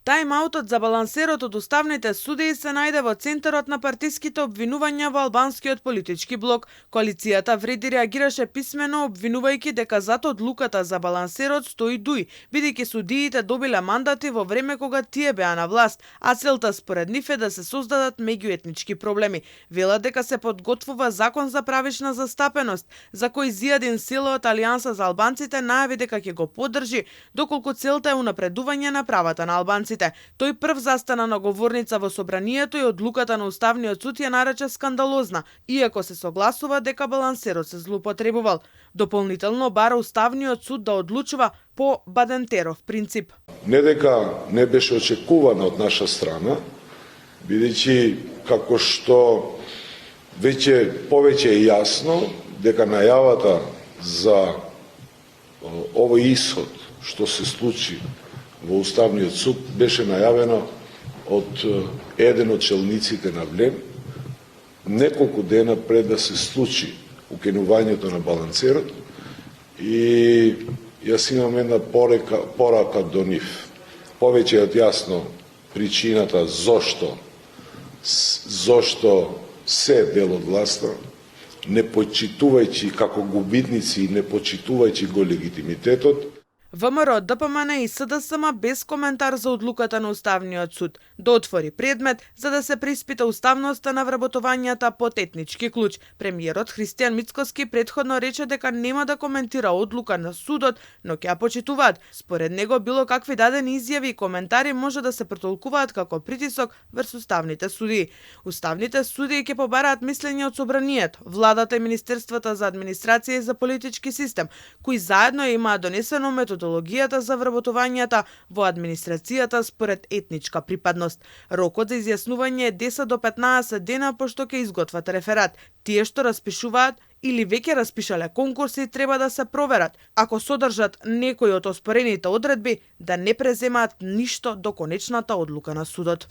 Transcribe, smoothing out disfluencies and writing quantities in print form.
Тајм-аутот за балансерот од уставните судии се најде во центарот на партиските обвинувања во албанскиот политички блок. Коалицијата Вреди реагираше писмено обвинувајќи дека зад одлуката за балансерот стои ДУИ, бидејќи судиите добиле мандати во време кога тие беа на власт, а целта според нив е да се создадат меѓуетнички проблеми. Велат дека се подготвува закон за правишна застапеност, за кој Зијадин Сило од Алијанса за албанците најави дека ќе го поддржи, доколку целта е унапредување на правата на албанците. Тој прв застана на говорница во собранието и одлуката на Уставниот суд ја нарече скандалозна, иако се согласува дека балансерот се злоупотребувал. Дополнително бара Уставниот суд да одлучува по Бадентеров принцип. Не дека не беше очекувано од наша страна, бидејќи како што повеќе е јасно дека најавата за овој исход што се случи во Уставниот суд беше најавено од еден од челниците на ВЛЕМ неколку дена пред да се случи укинувањето на балансерот, и јас имам една порака до нив. Повеќе од јасно причината зошто се дел од власта, не почитувајќи како губитници и не почитувајќи го легитимитетот. ВМРО, ДПМН и СДСМ без коментар за одлуката на Уставниот суд да отвори предмет за да се преиспита уставноста на вработувањата под етнички клуч. Премиерот Христијан Мицкоски претходно рече дека нема да коментира одлука на судот, но ќе ја почитуваат. Според него било какви дадени изјави и коментари може да се претолкуваат како притисок врз уставните судии. Уставните судии ќе побараат мислење од собранието, владата и Министерствата за администрација и за политички систем, кои заедно имаат донесено методологијата за вработувањата во администрацијата според етничка припадност. Рокот за изјаснување е 10 до 15 дена пошто ќе изготват реферат. Тие што распишуваат или веќе распишале конкурси треба да се проверат, ако содржат некои од оспорените одредби, да не преземаат ништо до конечната одлука на судот.